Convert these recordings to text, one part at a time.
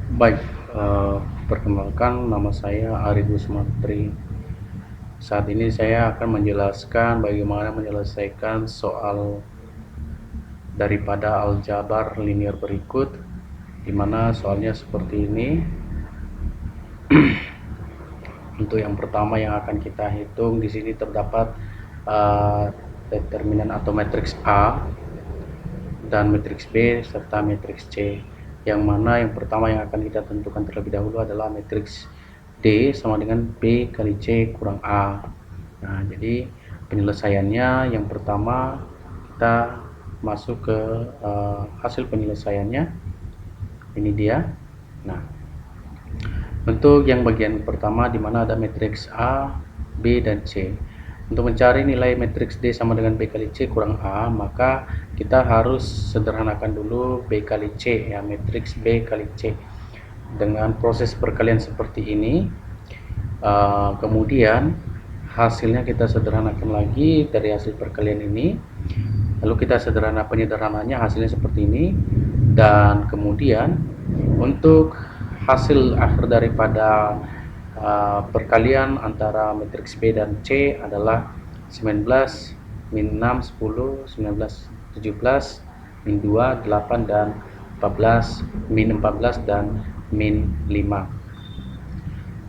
Baik, perkenalkan nama saya Aridus Matri. Saat ini saya akan menjelaskan bagaimana menyelesaikan soal daripada aljabar linear berikut, di mana soalnya seperti ini. Untuk yang pertama yang akan kita hitung, di sini terdapat determinan atau matriks A dan matriks B serta matriks C, yang mana yang pertama yang akan kita tentukan terlebih dahulu adalah matriks D sama dengan B kali C kurang A. Nah, jadi penyelesaiannya yang pertama kita masuk ke hasil penyelesaiannya. Ini dia. Nah, untuk yang bagian pertama di mana ada matriks A, B, dan C. Untuk mencari nilai matriks D sama dengan B kali C kurang A, maka kita harus sederhanakan dulu B kali C, ya, matriks B kali C. Dengan proses perkalian seperti ini, kemudian hasilnya kita sederhanakan lagi dari hasil perkalian ini. Lalu kita penyederhanaannya hasilnya seperti ini. Dan kemudian untuk hasil akhir daripada perkalian antara matriks B dan C adalah 19 min 6 10 19 17 min 2 8 dan 14 min 14 dan min 5,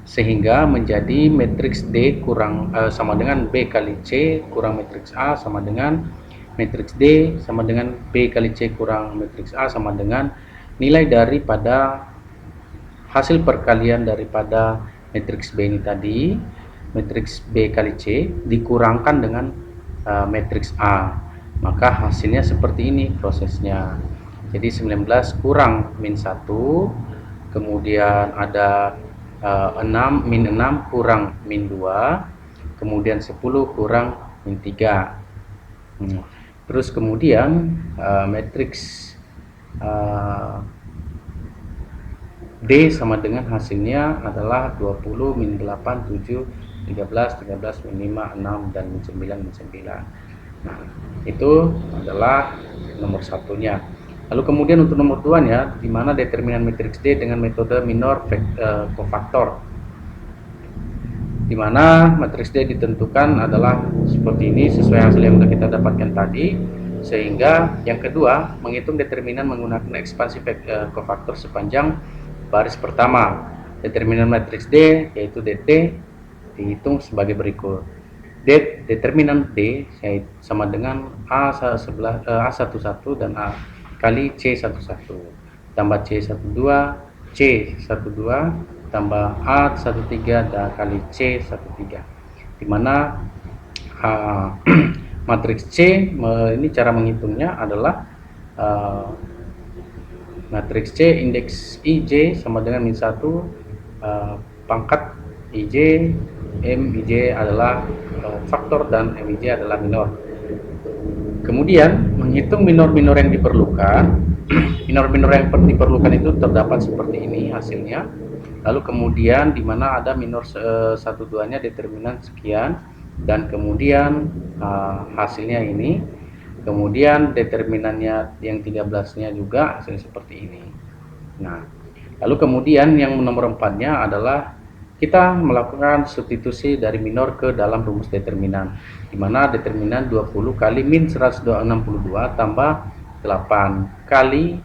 sehingga menjadi matriks D kurang sama dengan B kali C kurang matriks A sama dengan matriks D sama dengan B kali C kurang matriks A sama dengan nilai daripada hasil perkalian daripada matriks B ini tadi, matriks B kali C dikurangkan dengan matriks A, maka hasilnya seperti ini prosesnya. Jadi 19 kurang min 1, kemudian ada 6 min 6 kurang min 2, kemudian 10 kurang min 3. Terus kemudian matriks D sama dengan hasilnya adalah 20 min 8 7 13 13 min 5 6 dan min 9 min 9. Nah, itu adalah nomor satunya. Lalu kemudian untuk nomor 2 nya, di mana determinan matriks D dengan metode minor cofaktor, di mana matriks D ditentukan adalah seperti ini sesuai hasil yang sudah kita dapatkan tadi. Sehingga yang kedua, menghitung determinan menggunakan ekspansi cofaktor sepanjang baris pertama. Determinan matriks D yaitu DT dihitung sebagai berikut. Determinan D sama dengan A11 dan A kali C11 tambah C12 C12 tambah A13 dan kali C13, dimana matriks C ini cara menghitungnya adalah matriks C indeks IJ sama dengan min 1 pangkat IJ, MIJ adalah faktor dan MIJ adalah minor. Kemudian menghitung minor-minor yang diperlukan. Minor-minor yang diperlukan itu terdapat seperti ini hasilnya. Lalu kemudian di mana ada minor 1/2-nya determinan sekian, dan kemudian hasilnya ini. Kemudian determinannya yang 13-nya juga hasilnya seperti ini. Nah, lalu kemudian yang nomor 4-nya adalah kita melakukan substitusi dari minor ke dalam rumus determinan, di mana determinan 20 kali min 162 tambah 8 kali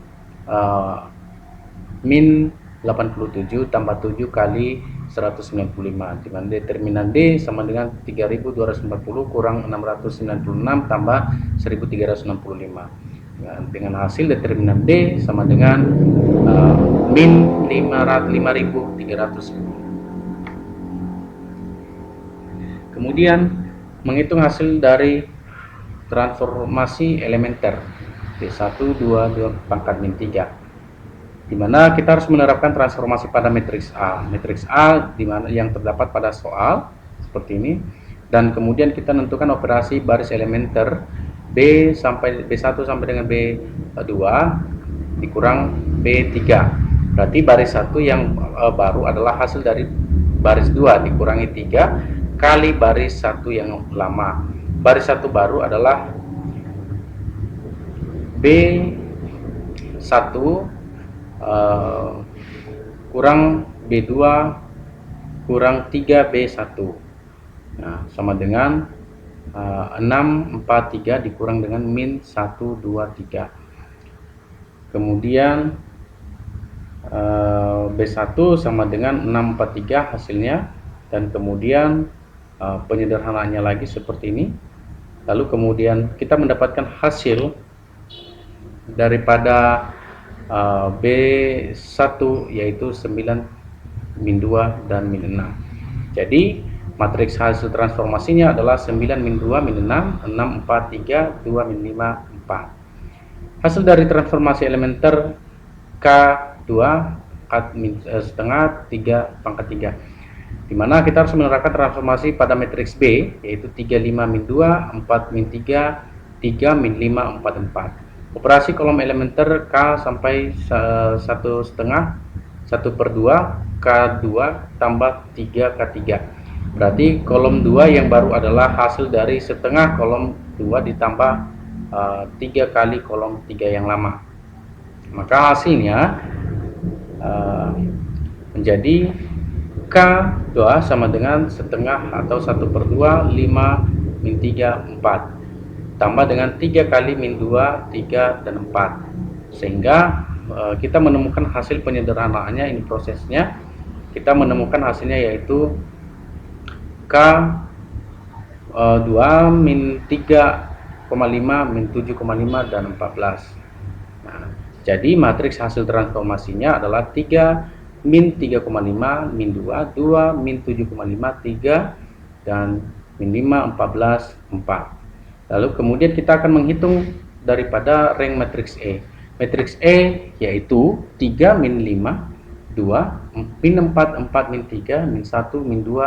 min 87 tambah 7 kali 195, di mana determinan D sama dengan 3240 kurang 696 tambah 1365. Dengan hasil determinan D sama dengan min 5310. Kemudian menghitung hasil dari transformasi elementer D1 2 pangkat min 3, di mana kita harus menerapkan transformasi pada matriks A. Matriks A di mana yang terdapat pada soal seperti ini, dan kemudian kita tentukan operasi baris elementer B1 sampai dengan B2 dikurang B3. Berarti baris 1 yang baru adalah hasil dari baris 2 dikurangi 3 kali baris 1 yang lama. Baris 1 baru adalah B1 kurang B2 kurang 3B1. Nah, sama dengan 643 dikurang dengan min 123. Kemudian B1 sama dengan 643 hasilnya, dan kemudian penyederhanaannya lagi seperti ini. Lalu kemudian kita mendapatkan hasil daripada B1 yaitu 9, min 2, dan min 6. Jadi matriks hasil transformasinya adalah 9, min 2, min 6, 6, 4, 3, 2, min 5, 4. Hasil dari transformasi elementer K2 setengah 3 pangkat 3, dimana kita harus menerapkan transformasi pada matriks B yaitu 3, 5, min 2, 4, min 3, 3, min 5, 4, 4. Operasi kolom elementer K sampai 1 setengah 1/2 K2 tambah 3K3. Berarti kolom 2 yang baru adalah hasil dari setengah kolom 2 ditambah 3 kali kolom 3 yang lama. Maka hasilnya menjadi K2 sama dengan setengah atau 1/2 5 min 3 4 tambah dengan 3 kali min 2 3 dan 4, sehingga kita menemukan hasil penyederhanaannya. Ini prosesnya, kita menemukan hasilnya yaitu K2 min 3,5 min 7,5 dan 14. Nah, jadi matriks hasil transformasinya adalah 3 min 3,5 min 2 2 min 7,5 3 dan min 5 14 4. Lalu kemudian kita akan menghitung daripada rank matriks E. Matriks E yaitu 3 min 5 2 min 4 4 min 3 min 1 min 2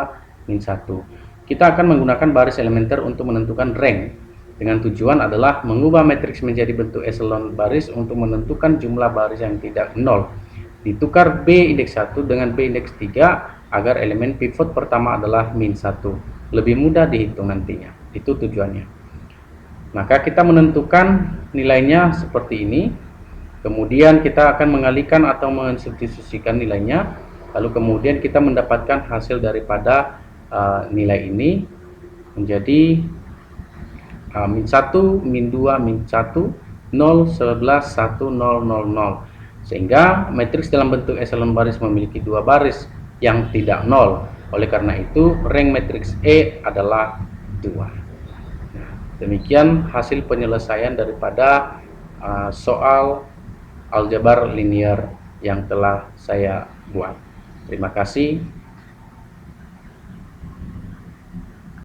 min 1. Kita akan menggunakan baris elementer untuk menentukan rank, dengan tujuan adalah mengubah matriks menjadi bentuk eselon baris untuk menentukan jumlah baris yang tidak 0. Ditukar B indeks 1 dengan B indeks 3 agar elemen pivot pertama adalah min 1. Lebih mudah dihitung nantinya. Itu tujuannya. Maka kita menentukan nilainya seperti ini. Kemudian kita akan mengalihkan atau mensubstitusikan nilainya. Lalu kemudian kita mendapatkan hasil daripada nilai ini menjadi min 1, min 2, min 1, 0, 11, 1, 0, 0, 0. Sehingga matriks dalam bentuk eselon baris memiliki dua baris yang tidak 0. Oleh karena itu rank matriks E adalah 2. Demikian hasil penyelesaian daripada soal aljabar linear yang telah saya buat. Terima kasih.